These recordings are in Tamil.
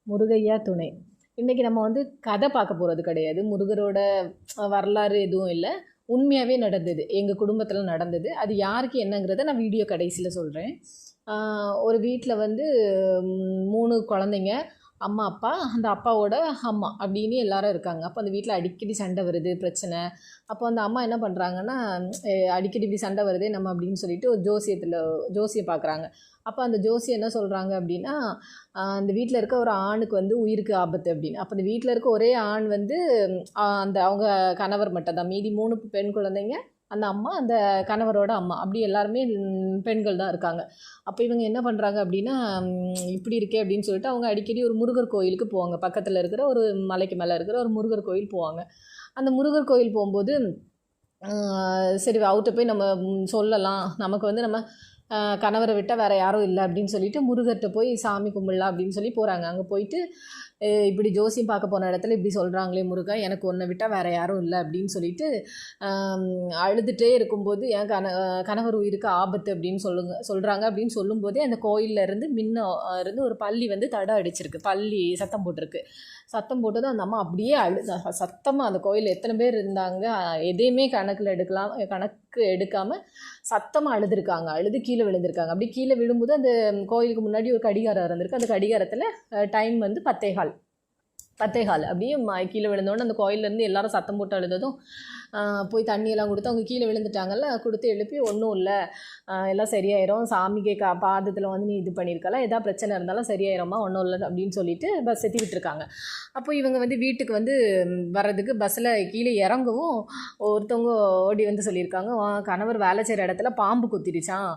முருகையா துணை. இன்றைக்கி நம்ம வந்து கதை பார்க்க போகிறது கிடையாது. முருகரோட வரலாறு எதுவும் இல்லை, உண்மையாகவே நடந்தது, எங்கள் குடும்பத்தில் நடந்தது. அது யாருக்கு என்னங்கிறத நான் வீடியோ கடைசியில் சொல்கிறேன். ஒரு வீட்டில் வந்து 3 குழந்தைங்க, அம்மா அப்பா, அந்த அப்பாவோட அம்மா அப்படின்னு எல்லாரும் இருக்காங்க. அப்போ அந்த வீட்டில் அடிக்கடி சண்டை வருது, பிரச்சனை. அப்போ அந்த அம்மா என்ன பண்ணுறாங்கன்னா, அடிக்கடி இப்படி சண்டை வருதே நம்ம அப்படின்னு சொல்லிட்டு ஒரு ஜோசியம் பார்க்குறாங்க. அப்போ அந்த ஜோசியம் என்ன சொல்கிறாங்க அப்படின்னா, அந்த வீட்டில் இருக்க ஒரு ஆணுக்கு வந்து உயிருக்கு ஆபத்து அப்படின்னு. அப்போ அந்த வீட்டில் இருக்க ஒரே ஆண் வந்து அந்த அவங்க கணவர் மட்டும் தான். மீதி 3 பெண் குழந்தைங்க, அந்த அம்மா, அந்த கணவரோட அம்மா, அப்படி எல்லாருமே பெண்கள் தான் இருக்காங்க. அப்போ இவங்க என்ன பண்ணுறாங்க அப்படின்னா, இப்படி இருக்கே அப்படின்னு சொல்லிட்டு அவங்க அடிக்கடி ஒரு முருகர் கோயிலுக்கு போவாங்க. பக்கத்தில் இருக்கிற ஒரு மலைக்கு மேலே இருக்கிற ஒரு முருகர் கோயில் போவாங்க. அந்த முருகர் கோயில் போகும்போது சரி அவர்கிட்ட போய் நம்ம சொல்லலாம், நமக்கு வந்து நம்ம கணவரை விட்டால் வேறு யாரும் இல்லை அப்படின்னு சொல்லிட்டு முருகர்கிட்ட போய் சாமி கும்பிடலாம் அப்படின்னு சொல்லி போகிறாங்க. அங்கே போயிட்டு இப்படி ஜோசியம் பார்க்க போன இடத்துல இப்படி சொல்கிறாங்களே முருகா, எனக்கு ஒன்றை விட்டால் வேறு யாரும் இல்லை அப்படின்னு சொல்லிட்டு அழுதுகிட்டே இருக்கும்போது என் கணவர் உயிருக்கு ஆபத்து அப்படின்னு சொல்கிறாங்க. அப்படின்னு சொல்லும்போதே அந்த கோயிலில் இருந்து இருந்து ஒரு பள்ளி வந்து தடை அடிச்சிருக்கு, பள்ளி சத்தம் போட்டிருக்கு. சத்தம் போட்டதும் அந்த அம்மா அப்படியே சத்தமாக, அந்த கோயிலில் எத்தனை பேர் இருந்தாங்க எதையுமே கணக்கு எடுக்காமல் சத்தமாக அழுதுருக்காங்க. அழுது கீழே விழுந்திருக்காங்க. அப்படி கீழே விழும்போது அந்த கோயிலுக்கு முன்னாடி ஒரு கடிகாரம் இருந்திருக்கு. அந்த கடிகாரத்தில் டைம் வந்து 10:15 அப்படியே கீழே விழுந்தோடனே அந்த கோயிலேருந்து எல்லாரும் சத்தம் போட்டு அழுததும் போய் தண்ணியெல்லாம் கொடுத்து அவங்க கீழே விழுந்துட்டாங்கல்ல, கொடுத்து எழுப்பி ஒன்றும் இல்லை, எல்லாம் சரியாயிரும், சாமிக்கு பாதத்தில் வந்து நீ இது பண்ணியிருக்கலாம், எதாவது பிரச்சனை இருந்தாலும் சரியாயிரும்மா, ஒன்றும் இல்லை அப்படின்னு சொல்லிட்டு பஸ் ஏற்றி விட்டுருக்காங்க. அப்போ இவங்க வந்து வீட்டுக்கு வந்து வர்றதுக்கு பஸ்ஸில் கீழே இறங்கவும் ஒருத்தவங்க ஓடி வந்து சொல்லியிருக்காங்க, கணவர் வேலை செய்கிற இடத்துல பாம்பு குத்திடுச்சான்,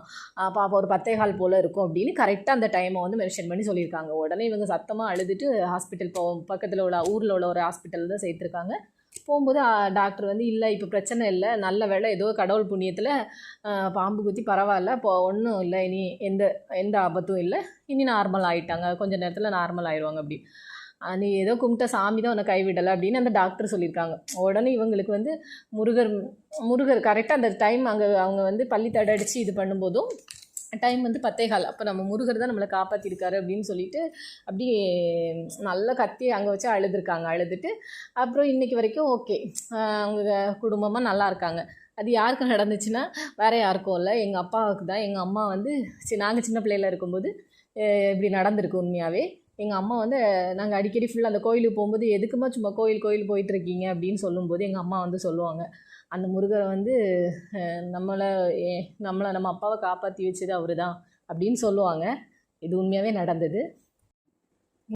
பாப்பா ஒரு 10:15 போல் இருக்கும் அப்படின்னு கரெக்டாக அந்த டைமை வந்து மென்ஷன் பண்ணி சொல்லியிருக்காங்க. உடனே இவங்க சத்தமாக அழுதுட்டு ஹாஸ்பிட்டல் பக்கத்தில் உள்ள ஊரில் உள்ள ஒரு ஹாஸ்பிட்டல் தான் சேர்த்துருக்காங்க. போகும்போது டாக்டர் வந்து இல்லை இப்போ பிரச்சனை இல்லை, நல்ல வேளை ஏதோ கடவுள் புண்ணியத்தில் பாம்பு குத்தி பரவாயில்ல, இப்போ ஒன்றும் இல்லை, இனி எந்த ஆபத்தும் இல்லை, இனி நார்மல் ஆகிட்டாங்க, கொஞ்சம் நேரத்தில் நார்மல் ஆயிடுவாங்க அப்படி, நீ ஏதோ கும்பிட்ட சாமி தான் உன்னை கைவிடலை அப்படின்னு அந்த டாக்டர் சொல்லியிருக்காங்க. உடனே இவங்களுக்கு வந்து முருகர் கரெக்டாக அந்த டைம் அவங்க வந்து பள்ளி தடை அடித்து இது பண்ணும்போதும் டைம் வந்து 10:15. அப்போ நம்ம முருகர் தான் நம்மளை காப்பாற்றிருக்காரு அப்படின்னு சொல்லிட்டு அப்படியே நல்லா கத்தி அங்கே வச்சு அழுதுட்டு அப்புறம் இன்றைக்கி வரைக்கும் ஓகே, அவங்க குடும்பமாக நல்லா இருக்காங்க. அது யாருக்கு நடந்துச்சுன்னா வேறு யாருக்கும் இல்லை, எங்கள் அப்பாவுக்கு தான். எங்கள் அம்மா வந்து நாங்கள் சின்ன பிள்ளையில் இருக்கும்போது இப்படி நடந்திருக்கு உண்மையாகவே. எங்கள் அம்மா வந்து நாங்கள் அடிக்கடி ஃபுல்லாக அந்த கோயிலுக்கு போகும்போது எதுக்குமா சும்மா கோயில் போயிட்டுருக்கீங்க அப்படின்னு சொல்லும்போது எங்கள் அம்மா வந்து சொல்லுவாங்க, அந்த முருகரை வந்து நம்ம அப்பாவை காப்பாற்றி வச்சது அவர் தான் அப்படின்னு சொல்லுவாங்க. இது உண்மையாகவே நடந்தது.